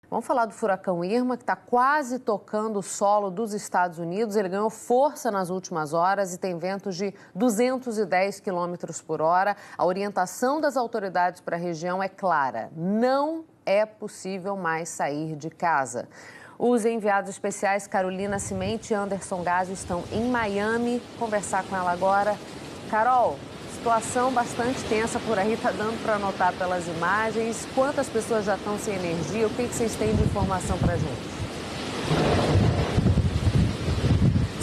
Vamos falar do furacão Irma, que está quase tocando o solo dos Estados Unidos. Ele ganhou força nas últimas horas e tem ventos de 210 quilômetros por hora. A orientação das autoridades para a região é clara: não é possível mais sair de casa. Os enviados especiais Carolina Cimente e Anderson Gásio estão em Miami. Conversar com ela agora. Carol, situação bastante tensa por aí, está dando para notar pelas imagens. Quantas pessoas já estão sem energia? O que vocês têm de informação para a gente?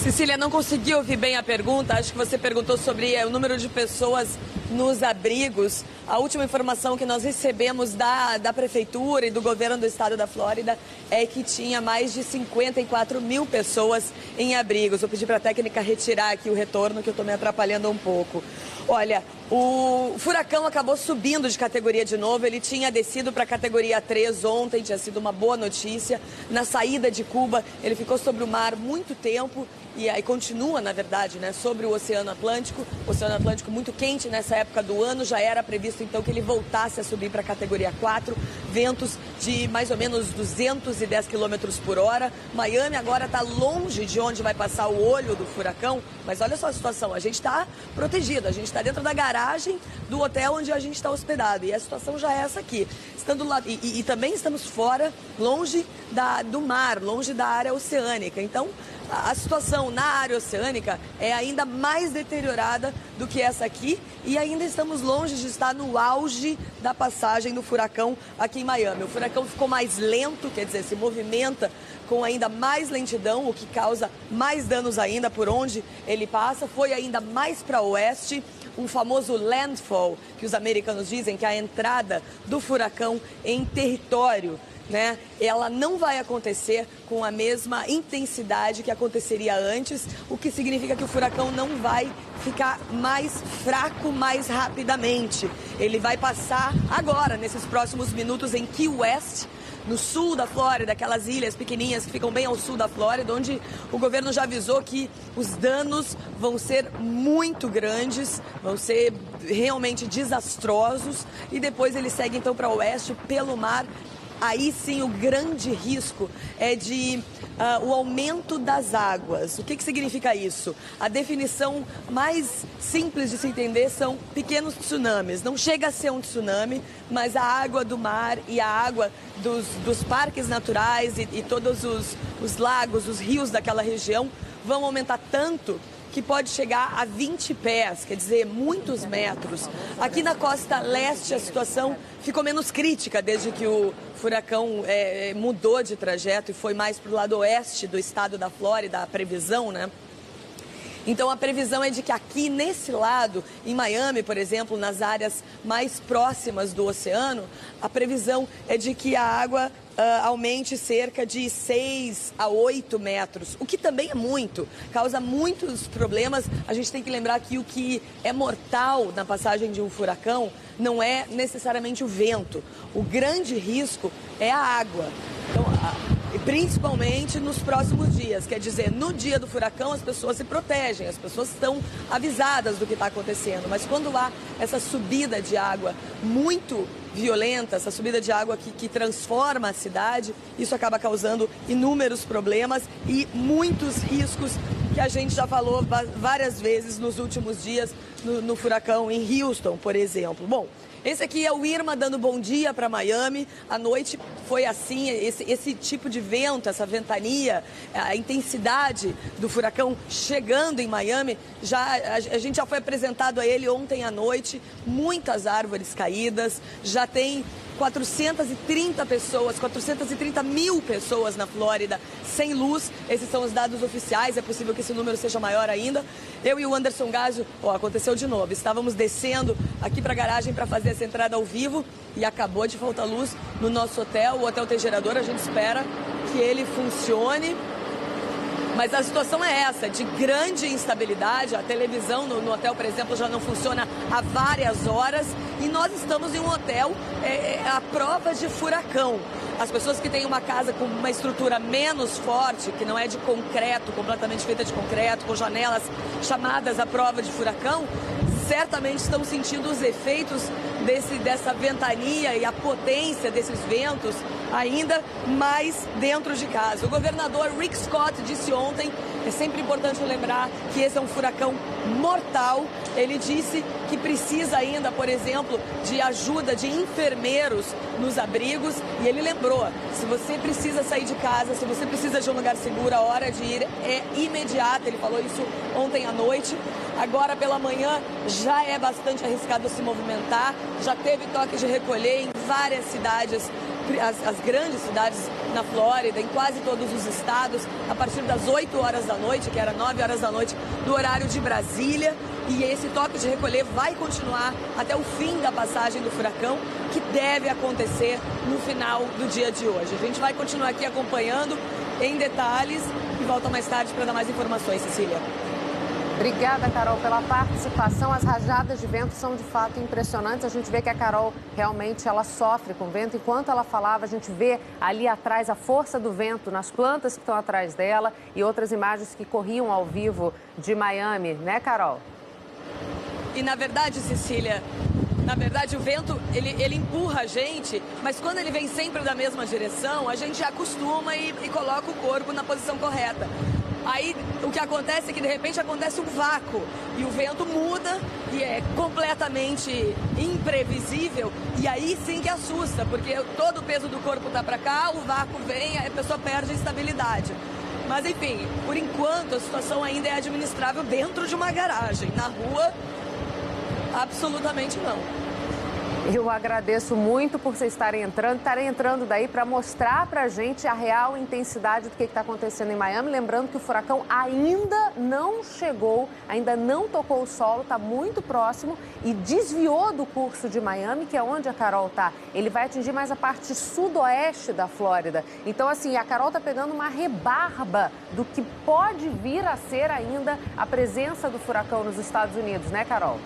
Cecília, não consegui ouvir bem a pergunta. Acho que você perguntou sobre o número de pessoas nos abrigos. A última informação que nós recebemos da Prefeitura e do governo do estado da Flórida é que tinha mais de 54 mil pessoas em abrigos. Vou pedir para a técnica retirar aqui o retorno, que eu estou me atrapalhando um pouco. Olha, o furacão acabou subindo de categoria de novo. Ele tinha descido para a categoria 3 ontem, tinha sido uma boa notícia. Na saída de Cuba, ele ficou sobre o mar muito tempo e aí continua, na verdade, né, sobre o Oceano Atlântico. O Oceano Atlântico muito quente nessa época do ano, já era previsto então que ele voltasse a subir para a categoria 4, ventos de mais ou menos 210 quilômetros por hora. Miami agora está longe de onde vai passar o olho do furacão, mas olha só a situação, a gente está protegido, a gente está dentro da garagem do hotel onde a gente está hospedado, e a situação já é essa aqui. Estando lá, e também estamos fora, longe do mar, longe da área oceânica, então a situação na área oceânica é ainda mais deteriorada do que essa aqui, e ainda estamos longe de estar no auge da passagem do furacão aqui em Miami. O furacão ficou mais lento, quer dizer, se movimenta com ainda mais lentidão, o que causa mais danos ainda por onde ele passa. Foi ainda mais para oeste, um famoso landfall, que os americanos dizem que é a entrada do furacão em território, né? Ela não vai acontecer com a mesma intensidade que aconteceria antes, o que significa que o furacão não vai ficar mais fraco mais rapidamente. Ele vai passar agora, nesses próximos minutos, em Key West, no sul da Flórida, aquelas ilhas pequenininhas que ficam bem ao sul da Flórida, onde o governo já avisou que os danos vão ser muito grandes, vão ser realmente desastrosos, e depois ele segue então para o oeste pelo mar. Aí sim o grande risco é de o aumento das águas. O que significa isso? A definição mais simples de se entender são pequenos tsunamis. Não chega a ser um tsunami, mas a água do mar e a água dos parques naturais e todos os lagos, os rios daquela região vão aumentar tanto que pode chegar a 20 pés, quer dizer, muitos metros. Aqui na costa leste a situação ficou menos crítica desde que o furacão mudou de trajeto e foi mais para o lado oeste do estado da Flórida, a previsão, né? Então a previsão é de que aqui nesse lado, em Miami, por exemplo, nas áreas mais próximas do oceano, a previsão é de que a água aumente cerca de 6 a 8 metros, o que também é muito, causa muitos problemas. A gente tem que lembrar que o que é mortal na passagem de um furacão não é necessariamente o vento. O grande risco é a água. Então, principalmente nos próximos dias, quer dizer, no dia do furacão as pessoas se protegem, as pessoas estão avisadas do que está acontecendo, mas quando há essa subida de água muito violenta, essa subida de água que transforma a cidade, isso acaba causando inúmeros problemas e muitos riscos que a gente já falou várias vezes nos últimos dias no furacão em Houston, por exemplo. Bom, esse aqui é o Irma dando bom dia para Miami. A noite foi assim, esse tipo de vento, essa ventania, a intensidade do furacão chegando em Miami, a gente já foi apresentado a ele ontem à noite, muitas árvores caídas, já tem 430 mil pessoas na Flórida sem luz. Esses são os dados oficiais, é possível que esse número seja maior ainda. Eu e o Anderson Gásio, aconteceu de novo, estávamos descendo aqui para a garagem para fazer essa entrada ao vivo e acabou de faltar luz no nosso hotel. O hotel tem gerador, a gente espera que ele funcione. Mas a situação é essa, de grande instabilidade. A televisão no hotel, por exemplo, já não funciona há várias horas. E nós estamos em um hotel à prova de furacão. As pessoas que têm uma casa com uma estrutura menos forte, que não é de concreto, completamente feita de concreto, com janelas chamadas à prova de furacão, certamente estão sentindo os efeitos dessa ventania e a potência desses ventos ainda mais dentro de casa. O governador Rick Scott disse ontem, é sempre importante lembrar que esse é um furacão mortal. Ele disse que precisa ainda, por exemplo, de ajuda de enfermeiros nos abrigos. E ele lembrou, se você precisa sair de casa, se você precisa de um lugar seguro, a hora de ir é imediata. Ele falou isso ontem à noite. Agora pela manhã já é bastante arriscado se movimentar. Já teve toque de recolher em várias cidades, as grandes cidades na Flórida, em quase todos os estados, a partir das 8 horas da noite, que era 9 horas da noite, do horário de Brasília. E esse toque de recolher vai continuar até o fim da passagem do furacão, que deve acontecer no final do dia de hoje. A gente vai continuar aqui acompanhando em detalhes e volta mais tarde para dar mais informações, Cecília. Obrigada, Carol, pela participação. As rajadas de vento são de fato impressionantes. A gente vê que a Carol realmente ela sofre com vento. Enquanto ela falava, a gente vê ali atrás a força do vento nas plantas que estão atrás dela e outras imagens que corriam ao vivo de Miami, né, Carol? E na verdade, Cecília, o vento, ele empurra a gente, mas quando ele vem sempre da mesma direção, a gente acostuma e coloca o corpo na posição correta. Aí o que acontece é que de repente acontece um vácuo e o vento muda e é completamente imprevisível, e aí sim que assusta, porque todo o peso do corpo tá para cá, o vácuo vem, aí a pessoa perde a estabilidade. Mas enfim, por enquanto a situação ainda é administrável dentro de uma garagem. Na rua, absolutamente não. Eu agradeço muito por vocês estarem entrando daí para mostrar para a gente a real intensidade do que está acontecendo em Miami. Lembrando que o furacão ainda não chegou, ainda não tocou o solo, está muito próximo e desviou do curso de Miami, que é onde a Carol está. Ele vai atingir mais a parte sudoeste da Flórida. Então, assim, a Carol está pegando uma rebarba do que pode vir a ser ainda a presença do furacão nos Estados Unidos, né, Carol?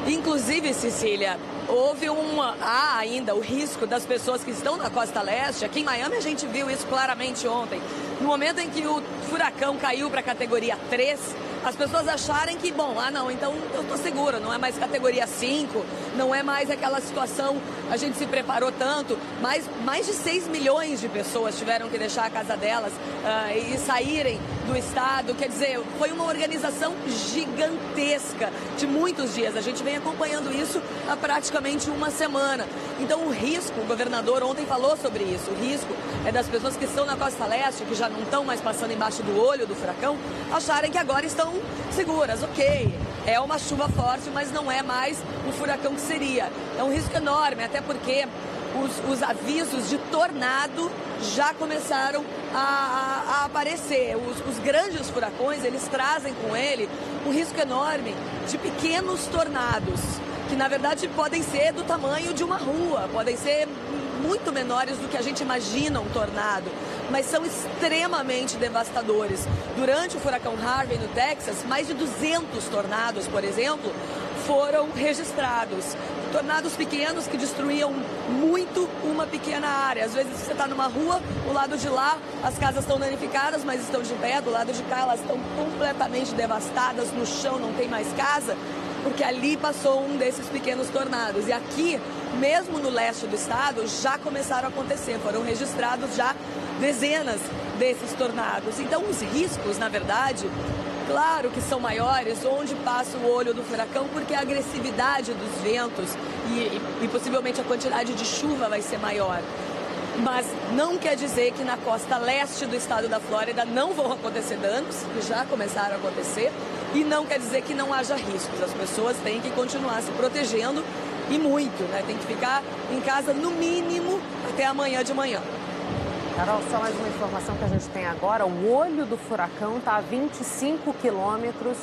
Inclusive, Cecília, há ainda o risco das pessoas que estão na costa leste. Aqui em Miami a gente viu isso claramente ontem. No momento em que o furacão caiu para a categoria 3, as pessoas acharem que, não, então eu estou segura, não é mais categoria 5, não é mais aquela situação, a gente se preparou tanto, mas mais de 6 milhões de pessoas tiveram que deixar a casa delas e saírem do estado. Quer dizer, foi uma organização gigantesca de muitos dias. A gente vem acompanhando isso há praticamente uma semana. Então o risco, o governador ontem falou sobre isso, o risco é das pessoas que estão na costa leste, que já não estão mais passando embaixo do olho do furacão, acharem que agora estão seguras. Ok, é uma chuva forte, mas não é mais o furacão que seria. É um risco enorme, até porque os avisos de tornado já começaram a aparecer. Os grandes furacões, eles trazem com ele um risco enorme de pequenos tornados, que na verdade podem ser do tamanho de uma rua, podem ser muito menores do que a gente imagina um tornado, mas são extremamente devastadores. Durante o furacão Harvey no Texas, mais de 200 tornados, por exemplo, foram registrados. Tornados pequenos que destruíam muito uma pequena área. Às vezes você está numa rua, o lado de lá as casas estão danificadas, mas estão de pé. Do lado de cá elas estão completamente devastadas, no chão não tem mais casa, porque ali passou um desses pequenos tornados. E aqui, mesmo no leste do estado, já começaram a acontecer. Foram registrados já dezenas desses tornados. Então os riscos, na verdade, claro que são maiores onde passa o olho do furacão, porque a agressividade dos ventos e possivelmente a quantidade de chuva vai ser maior. Mas não quer dizer que na costa leste do estado da Flórida não vão acontecer danos, que já começaram a acontecer, e não quer dizer que não haja riscos. As pessoas têm que continuar se protegendo, e muito, né? Tem que ficar em casa no mínimo até amanhã de manhã. Carol, só mais uma informação que a gente tem agora. O olho do furacão está a 25 quilômetros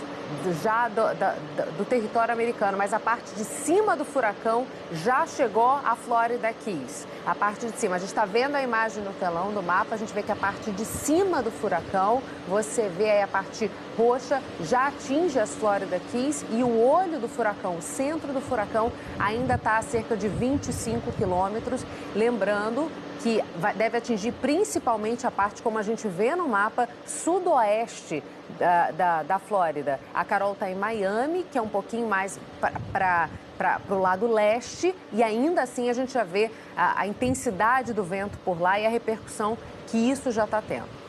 já do território americano, mas a parte de cima do furacão já chegou à Florida Keys. A parte de cima, a gente está vendo a imagem no telão do mapa, a gente vê que a parte de cima do furacão, você vê aí a parte roxa, já atinge as Florida Keys, e o olho do furacão, o centro do furacão, ainda está a cerca de 25 quilômetros. Lembrando que deve atingir principalmente a parte, como a gente vê no mapa, sudoeste da Flórida. A Carol está em Miami, que é um pouquinho mais para o lado leste, e ainda assim a gente já vê a intensidade do vento por lá e a repercussão que isso já está tendo.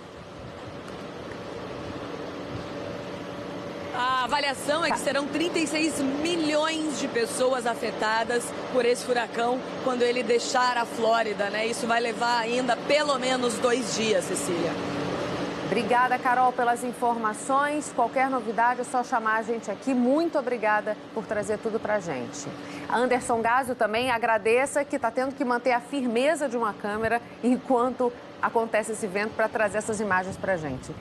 A avaliação é que serão 36 milhões de pessoas afetadas por esse furacão quando ele deixar a Flórida, né? Isso vai levar ainda pelo menos 2 dias, Cecília. Obrigada, Carol, pelas informações. Qualquer novidade é só chamar a gente aqui. Muito obrigada por trazer tudo pra gente. A Anderson Gásio também agradeça, que está tendo que manter a firmeza de uma câmera enquanto acontece esse vento para trazer essas imagens pra gente.